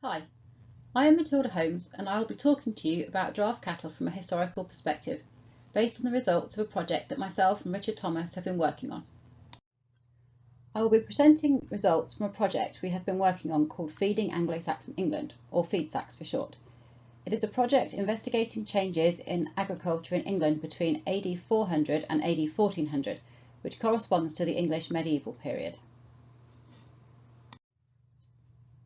Hi, I am Matilda Holmes and I will be talking to you about draft cattle from a historical perspective, based on the results of a project that myself and Richard Thomas have been working on. I will be presenting results from a project we have been working on called Feeding Anglo-Saxon England, or FeedSax for short. It is a project investigating changes in agriculture in England between AD 400 and AD 1400, which corresponds to the English medieval period.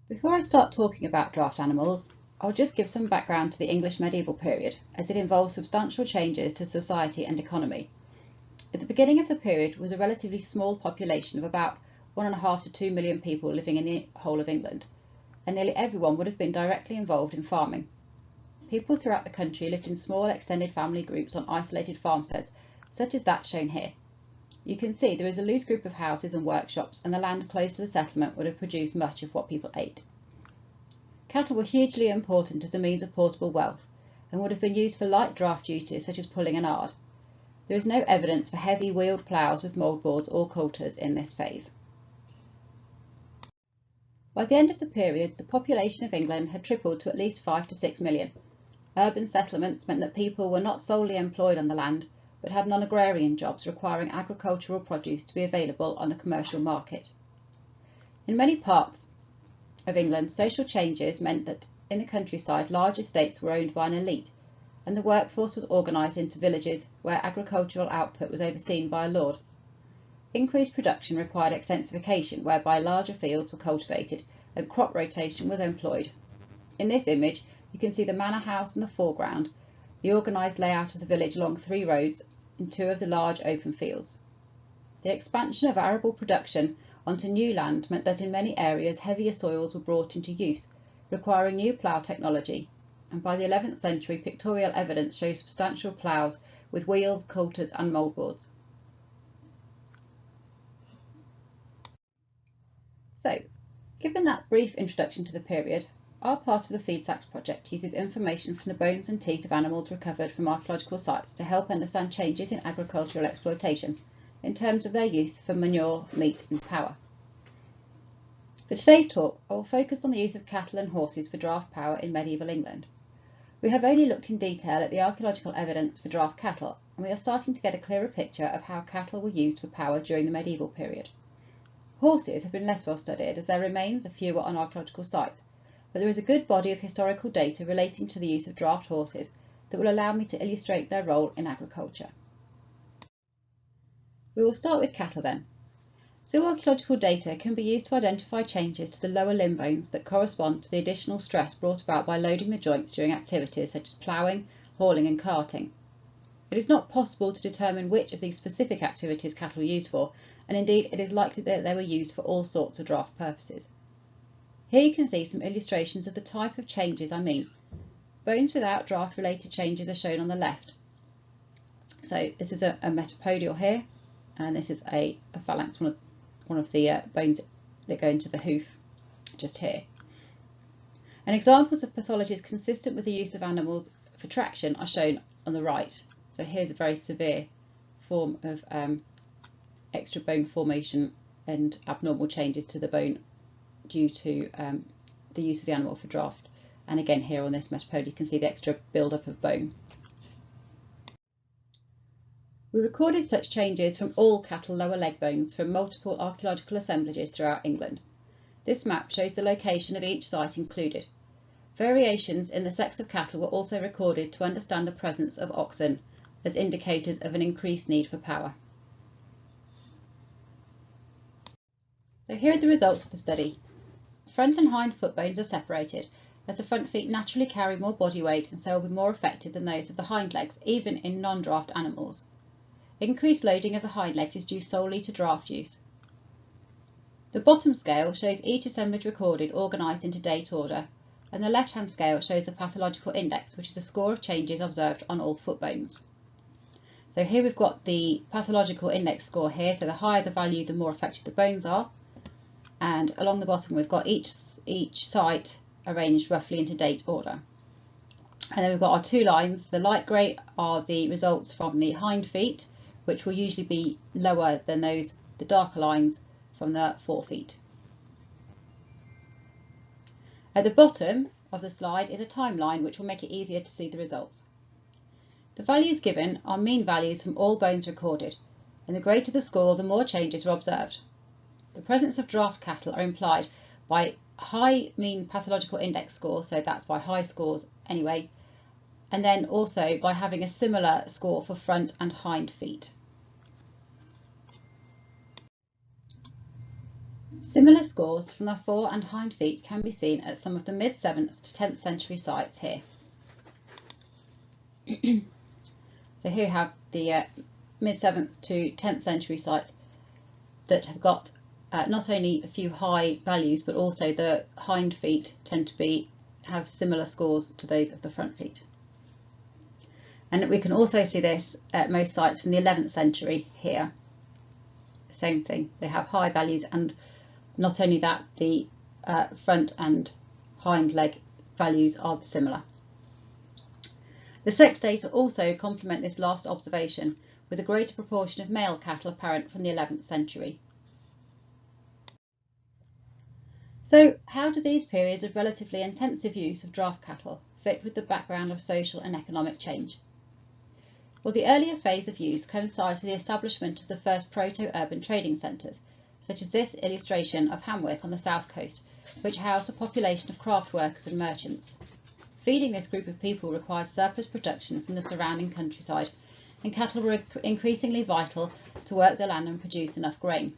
Before I start talking about draft animals, I'll just give some background to the English medieval period, as it involves substantial changes to society and economy. At the beginning of the period was a relatively small population of about 1.5 to 2 million people living in the whole of England, and nearly everyone would have been directly involved in farming. People throughout the country lived in small extended family groups on isolated farmsteads, such as that shown here. You can see there is a loose group of houses and workshops, and the land close to the settlement would have produced much of what people ate. Cattle were hugely important as a means of portable wealth and would have been used for light draft duties such as pulling an ard. There is no evidence for heavy wheeled ploughs with mouldboards or coulters in this phase. By the end of the period, the population of England had tripled to at least 5 to 6 million. Urban settlements meant that people were not solely employed on the land, but had non-agrarian jobs requiring agricultural produce to be available on the commercial market. In many parts of England, social changes meant that in the countryside large estates were owned by an elite, and the workforce was organised into villages where agricultural output was overseen by a lord. Increased production required extensification, whereby larger fields were cultivated and crop rotation was employed. In this image, you can see the manor house in the foreground, the organised layout of the village along 3 roads and 2 of the large open fields. The expansion of arable production onto new land meant that in many areas heavier soils were brought into use, requiring new plough technology, and by the 11th century pictorial evidence shows substantial ploughs with wheels, coulters and mouldboards. So, given that brief introduction to the period, our part of the FeedSax project uses information from the bones and teeth of animals recovered from archaeological sites to help understand changes in agricultural exploitation in terms of their use for manure, meat and power. For today's talk, I will focus on the use of cattle and horses for draft power in medieval England. We have only looked in detail at the archaeological evidence for draft cattle, and we are starting to get a clearer picture of how cattle were used for power during the medieval period. Horses have been less well studied as their remains are fewer on archaeological sites, but there is a good body of historical data relating to the use of draft horses that will allow me to illustrate their role in agriculture. We will start with cattle then. Zooarchaeological data can be used to identify changes to the lower limb bones that correspond to the additional stress brought about by loading the joints during activities such as ploughing, hauling and carting. It is not possible to determine which of these specific activities cattle were used for, and indeed it is likely that they were used for all sorts of draft purposes. Here you can see some illustrations of the type of changes I mean. Bones without draft related changes are shown on the left. So this is a metapodial here, and this is a phalanx, one of the bones that go into the hoof just here. And examples of pathologies consistent with the use of animals for traction are shown on the right. So here's a very severe form of extra bone formation and abnormal changes to the bone due to the use of the animal for draft. And again here on this metapod you can see the extra build-up of bone. We recorded such changes from all cattle lower leg bones from multiple archaeological assemblages throughout England. This map shows the location of each site included. Variations in the sex of cattle were also recorded to understand the presence of oxen as indicators of an increased need for power. So here are the results of the study. Front and hind foot bones are separated, as the front feet naturally carry more body weight and so will be more affected than those of the hind legs, even in non-draft animals. Increased loading of the hind legs is due solely to draft use. The bottom scale shows each assemblage recorded organised into date order, and the left-hand scale shows the pathological index, which is a score of changes observed on all foot bones. So here we've got the pathological index score here, so the higher the value the more affected the bones are, and along the bottom we've got each site arranged roughly into date order. And then we've got our 2 lines. The light grey are the results from the hind feet, which will usually be lower than the darker lines from the forefeet. At the bottom of the slide is a timeline which will make it easier to see the results. The values given are mean values from all bones recorded, and the greater the score, the more changes are observed. The presence of draft cattle are implied by high mean pathological index score, so that's by high scores anyway, and then also by having a similar score for front and hind feet. Similar scores from the fore and hind feet can be seen at some of the mid-7th to 10th century sites here. So here we have the mid-7th to 10th century sites that have got not only a few high values, but also the hind feet tend to have similar scores to those of the front feet. And we can also see this at most sites from the 11th century here. Same thing, they have high values, and not only that, the front and hind leg values are similar. The sex data also complement this last observation, with a greater proportion of male cattle apparent from the 11th century. So how do these periods of relatively intensive use of draft cattle fit with the background of social and economic change? Well, the earlier phase of use coincides with the establishment of the first proto-urban trading centres, such as this illustration of Hamwick on the south coast, which housed a population of craft workers and merchants. Feeding this group of people required surplus production from the surrounding countryside, and cattle were increasingly vital to work the land and produce enough grain.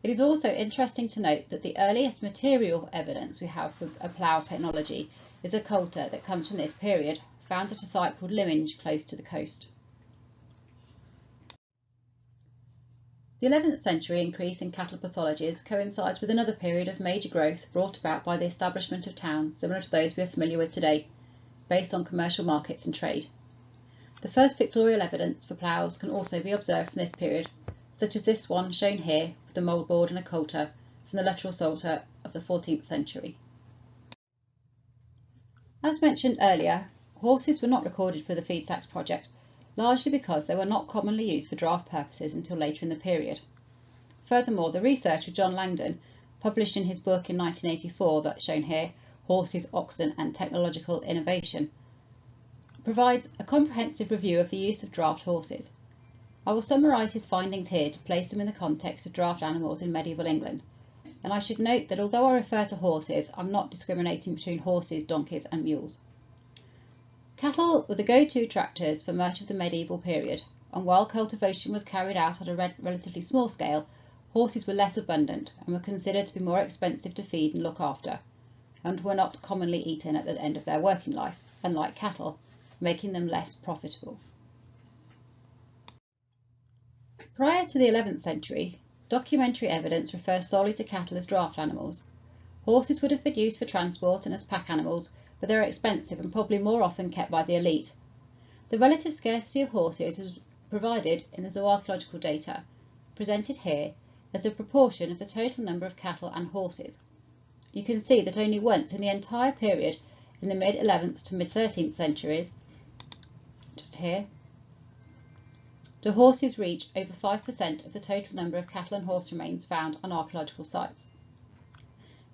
It is also interesting to note that the earliest material evidence we have for a plough technology is a coulter that comes from this period, found at a site called Lyminge close to the coast. The 11th century increase in cattle pathologies coincides with another period of major growth brought about by the establishment of towns similar to those we are familiar with today, based on commercial markets and trade. The first pictorial evidence for ploughs can also be observed from this period, such as this one shown here with the mouldboard and a coulter from the lateral psalter of the 14th century. As mentioned earlier, horses were not recorded for the feed sacks project, largely because they were not commonly used for draft purposes until later in the period. Furthermore, the researcher John Langdon, published in his book in 1984 that's shown here, Horses, Oxen and Technological Innovation, provides a comprehensive review of the use of draft horses. I will summarise his findings here to place them in the context of draft animals in medieval England, and I should note that although I refer to horses, I'm not discriminating between horses, donkeys and mules. Cattle were the go-to tractors for much of the medieval period, and while cultivation was carried out on a relatively small scale, horses were less abundant and were considered to be more expensive to feed and look after, and were not commonly eaten at the end of their working life, unlike cattle, making them less profitable. Prior to the 11th century, documentary evidence refers solely to cattle as draft animals. Horses would have been used for transport and as pack animals, but they are expensive and probably more often kept by the elite. The relative scarcity of horses is provided in the zooarchaeological data, presented here as a proportion of the total number of cattle and horses. You can see that only once in the entire period, in the mid-11th to mid-13th centuries, just here, do horses reach over 5% of the total number of cattle and horse remains found on archaeological sites.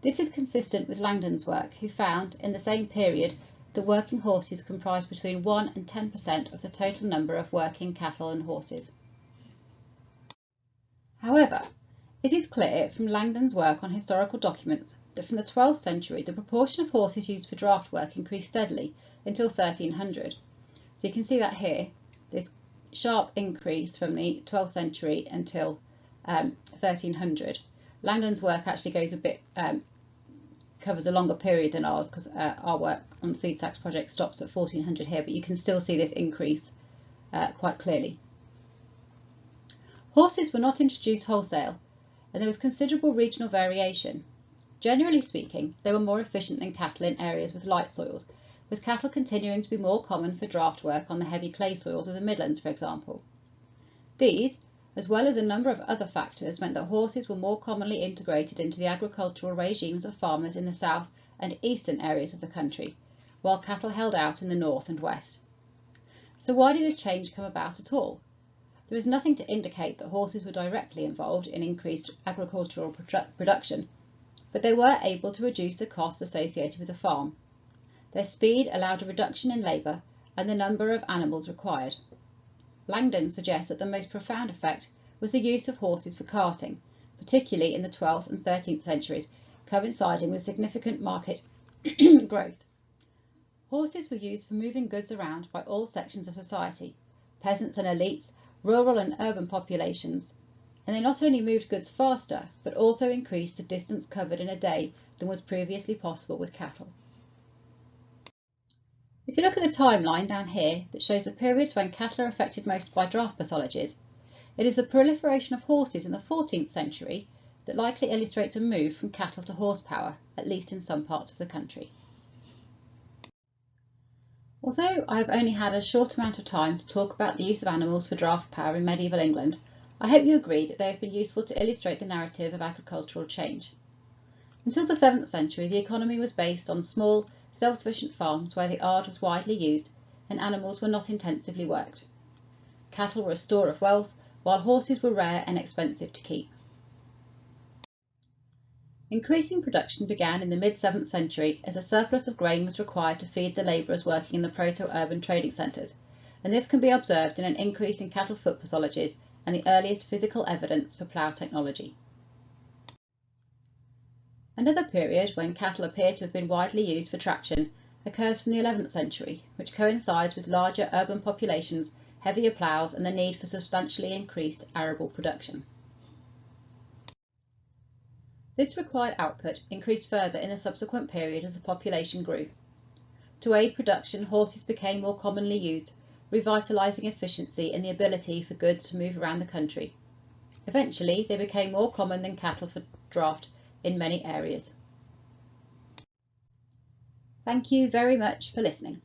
This is consistent with Langdon's work, who found in the same period that working horses comprised between 1 and 10% of the total number of working cattle and horses. However, it is clear from Langdon's work on historical documents that from the 12th century the proportion of horses used for draft work increased steadily until 1300. So you can see that here, this sharp increase from the 12th century until 1300. Langdon's work actually goes a bit covers a longer period than ours, because our work on the Feed Sacks project stops at 1400 here, but you can still see this increase quite clearly. Horses were not introduced wholesale, and there was considerable regional variation. Generally speaking, they were more efficient than cattle in areas with light soils, with cattle continuing to be more common for draft work on the heavy clay soils of the Midlands, for example. These, as well as a number of other factors, meant that horses were more commonly integrated into the agricultural regimes of farmers in the south and eastern areas of the country, while cattle held out in the north and west. So why did this change come about at all? There is nothing to indicate that horses were directly involved in increased agricultural production, but they were able to reduce the costs associated with the farm. Their speed allowed a reduction in labour and the number of animals required. Langdon suggests that the most profound effect was the use of horses for carting, particularly in the 12th and 13th centuries, coinciding with significant market growth. Horses were used for moving goods around by all sections of society, peasants and elites, rural and urban populations, and they not only moved goods faster, but also increased the distance covered in a day than was previously possible with cattle. If you look at the timeline down here that shows the periods when cattle are affected most by draft pathologies, it is the proliferation of horses in the 14th century that likely illustrates a move from cattle to horsepower, at least in some parts of the country. Although I have only had a short amount of time to talk about the use of animals for draft power in medieval England, I hope you agree that they have been useful to illustrate the narrative of agricultural change. Until the 7th century, the economy was based on small, self-sufficient farms where the ard was widely used and animals were not intensively worked. Cattle were a store of wealth, while horses were rare and expensive to keep. Increasing production began in the mid-7th century as a surplus of grain was required to feed the labourers working in the proto-urban trading centres, and this can be observed in an increase in cattle foot pathologies and the earliest physical evidence for plough technology. Another period when cattle appear to have been widely used for traction occurs from the 11th century, which coincides with larger urban populations, heavier ploughs and the need for substantially increased arable production. This required output increased further in the subsequent period as the population grew. To aid production, horses became more commonly used, revitalising efficiency and the ability for goods to move around the country. Eventually, they became more common than cattle for draft in many areas. Thank you very much for listening.